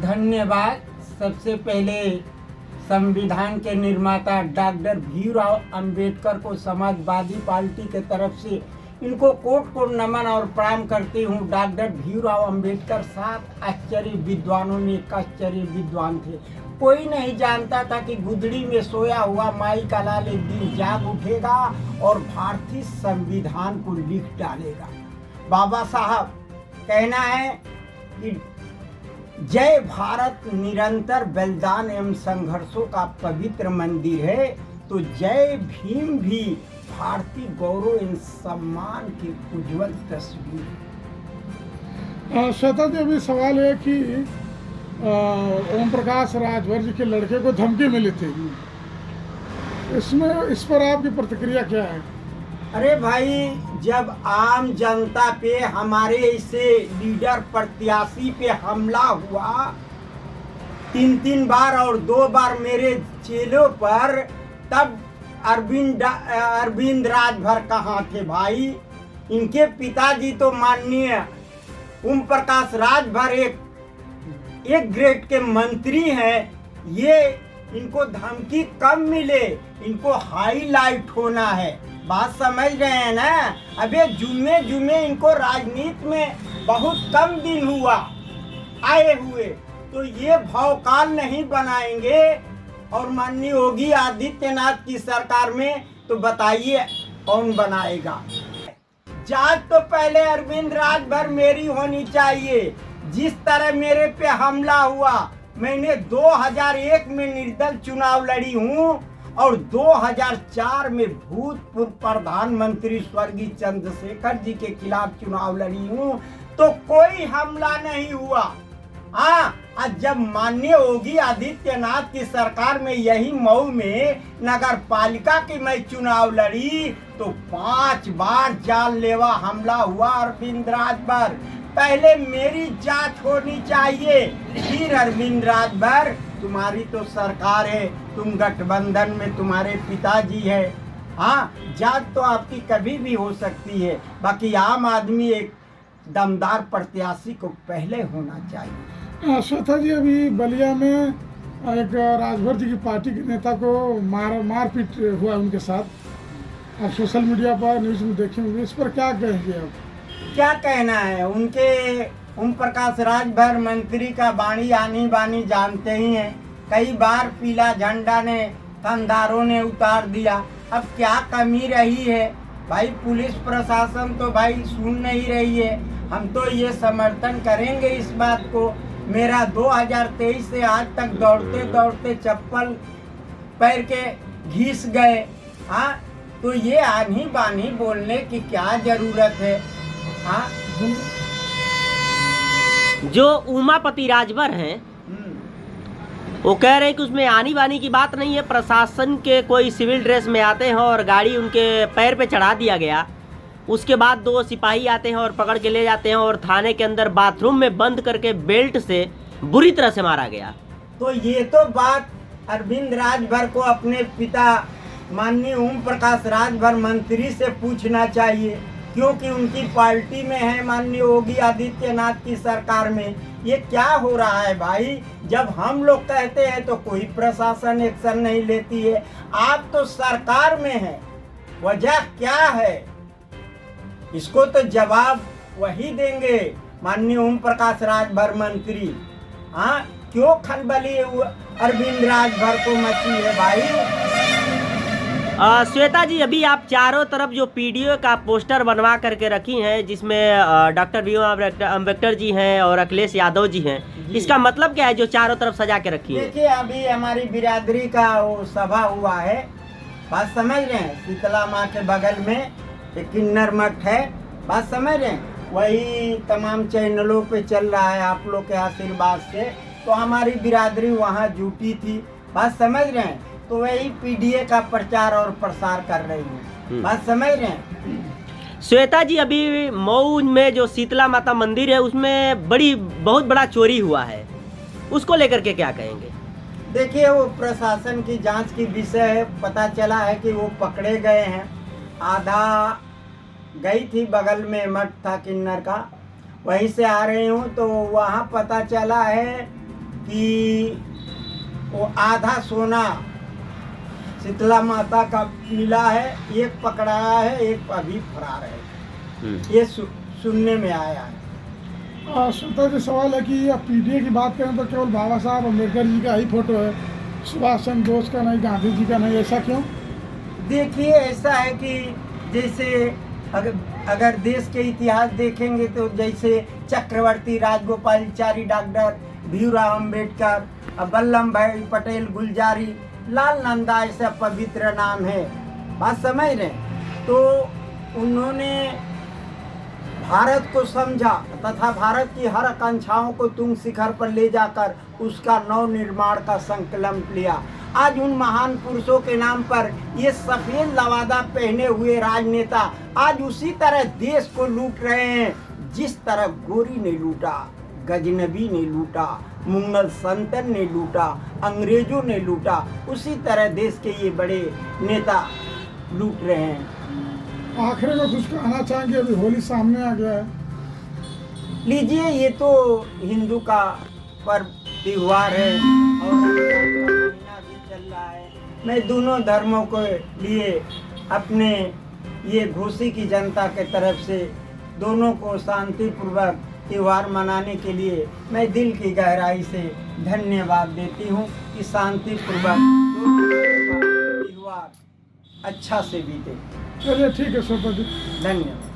धन्यवाद। सबसे पहले संविधान के निर्माता डॉक्टर भीमराव अंबेडकर को समाजवादी पार्टी के तरफ से इनको कोट कोट नमन और प्रणाम करती हूँ। डॉक्टर भीमराव अंबेडकर 7 आश्चर्य विद्वानों में एक आश्चर्य विद्वान थे। कोई नहीं जानता था कि गुदड़ी में सोया हुआ माई का लाल एक दिन जाग उठेगा और भारतीय संविधान को लिख डालेगा। बाबा साहब कहना है कि जय भारत निरंतर बलिदान एवं संघर्षों का पवित्र मंदिर है, तो जय भीम भी भारतीय गौरव एवं सम्मान की उज्जवल तस्वीर है। श्वेता जी, अभी सवाल है कि ओम प्रकाश राजभर जी के लड़के को धमकी मिली थी, इस पर आपकी प्रतिक्रिया क्या है? अरे भाई, जब आम जनता पे हमारे ऐसे लीडर प्रत्याशी पे हमला हुआ 3 बार और 2 बार मेरे चेलों पर, तब अरविंद राजभर कहाँ थे भाई? इनके पिताजी तो माननीय ओम प्रकाश राजभर एक ग्रेड के मंत्री हैं। ये इनको धमकी कम मिले, इनको हाईलाइट होना है। बात समझ रहे हैं ना? अबे जुमे इनको राजनीति में बहुत कम दिन हुआ आए हुए, तो ये भौकाल नहीं बनाएंगे। और माननीय योगी आदित्यनाथ की सरकार में तो बताइए कौन बनाएगा? जांच तो पहले अरविंद राजभर मेरी होनी चाहिए। जिस तरह मेरे पे हमला हुआ, मैंने 2001 में निर्दल चुनाव लड़ी हूँ और 2004 में भूतपूर्व प्रधानमंत्री स्वर्गीय चंद्रशेखर जी के खिलाफ चुनाव लड़ी हूँ, तो कोई हमला नहीं हुआ। हाँ, जब माननीय योगी आदित्यनाथ की सरकार में यही मऊ में नगर पालिका की मैं चुनाव लड़ी, तो 5 बार जानलेवा हमला हुआ अरविंद राजभर। पहले मेरी जांच होनी चाहिए, फिर अरविंद राजभर। तुम्हारी तो सरकार है, तुम गठबंधन में तुम्हारे पिताजी है। हाँ, जांच तो आपकी कभी भी हो सकती है। बाकी आम आदमी एक दमदार प्रत्याशी को पहले होना चाहिए। श्वेता जी, अभी बलिया में एक राजभर जी की पार्टी के नेता को मारपीट हुआ उनके साथ। आप सोशल मीडिया पर न्यूज़ में देखे होंगे, इस पर क्या कहेंगे आप? क्या कहना है? उनके ओम प्रकाश राजभर मंत्री का बाणी आनी बानी जानते ही हैं। कई बार पीला झंडा ने थानेदारों ने उतार दिया। अब क्या कमी रही है भाई? पुलिस प्रशासन तो भाई सुन नहीं रही है। हम तो ये समर्थन करेंगे इस बात को। मेरा 2023 से आज तक दौड़ते दौड़ते चप्पल पैर के घिस गए। हाँ, तो ये आनी बानी बोलने की क्या जरूरत है? हाँ, जो उमापति राजभर हैं वो कह रहे हैं कि उसमें आनी बानी की बात नहीं है। प्रशासन के कोई सिविल ड्रेस में आते हैं और गाड़ी उनके पैर पे चढ़ा दिया गया। उसके बाद 2 सिपाही आते हैं और पकड़ के ले जाते हैं और थाने के अंदर बाथरूम में बंद करके बेल्ट से बुरी तरह से मारा गया। तो ये तो बात अरविंद राजभर को अपने पिता माननीय ओम प्रकाश राजभर मंत्री से पूछना चाहिए, क्योंकि उनकी पार्टी में है माननीय योगी आदित्यनाथ की सरकार में। ये क्या हो रहा है भाई? जब हम लोग कहते हैं तो कोई प्रशासन एक्शन नहीं लेती है। आप तो सरकार में हैं, वजह क्या है? इसको तो जवाब वही देंगे माननीय ओम प्रकाश राजभर मंत्री। हाँ, क्यों खलबली अरविंद राजभर को मची है भाई? श्वेता जी, अभी आप चारों तरफ जो पीडीओ का पोस्टर बनवा करके रखी हैं, जिसमें डॉक्टर भीमराव अंबेडकर जी हैं और अखिलेश यादव जी हैं, इसका मतलब क्या है जो चारों तरफ सजा के रखी है? देखिए, अभी हमारी बिरादरी का वो सभा हुआ है, बात समझ रहे हैं? शीतला माँ के बगल में एक किन्नर मठ है, बात समझ रहे हैं? वही तमाम चैनलों पे चल रहा है आप लोग के आशीर्वाद से। तो हमारी बिरादरी वहाँ जुटी थी, बात समझ रहे हैं? तो वही पीडीए का प्रचार और प्रसार कर रही है, बात समझ रहे हैं? श्वेता जी, अभी मऊ में जो शीतला माता मंदिर है उसमें बहुत बड़ा चोरी हुआ है, उसको लेकर के क्या कहेंगे? देखिए, वो प्रशासन की जांच की विषय है। पता चला है कि वो पकड़े गए हैं। आधा गई थी, बगल में मठ था किन्नर का, वहीं से आ रही हूँ तो वहाँ पता चला है कि वो आधा सोना शीतला माता का मिला है, एक पकड़ाया है, एक अभी फरार है। ये सुनने में आया है। श्रोता जी, सवाल है कि अब पीडीए की बात करें तो केवल बाबा साहब अम्बेडकर जी का ही फोटो है, सुभाष चंद्र बोस का नहीं, गांधी जी का नहीं, ऐसा क्यों? देखिए, ऐसा है कि जैसे अगर देश के इतिहास देखेंगे तो जैसे चक्रवर्ती राजगोपालाचारी, डॉक्टर भीमराव अम्बेडकर, वल्लभ भाई पटेल, गुलजारी लाल नंदा, ऐसा पवित्र नाम है, बात समझ रहे। तो उन्होंने भारत को समझा तथा भारत की हर आकांक्षाओं को तुंग शिखर पर ले जाकर उसका नव निर्माण का संकल्प लिया। आज उन महान पुरुषों के नाम पर ये सफेद लवादा पहने हुए राजनेता आज उसी तरह देश को लूट रहे हैं, जिस तरह गोरी ने लूटा, गजनबी ने लूटा, मुगल सल्तनत ने लूटा, अंग्रेजों ने लूटा, उसी तरह देश के ये बड़े नेता लूट रहे हैं। आखिर में कुछ कहना चाहेंगे? अभी होली सामने आ गया है। लीजिए, ये तो हिंदू का पर्व त्योहार है और महीना भी चल रहा है। मैं दोनों धर्मों के लिए अपने ये घोसी की जनता के तरफ से दोनों को शांतिपूर्वक त्योहार मनाने के लिए मैं दिल की गहराई से धन्यवाद देती हूँ कि शांतिपूर्वक त्योहार अच्छा से बीते। चलिए, ठीक है श्रोता जी, धन्यवाद।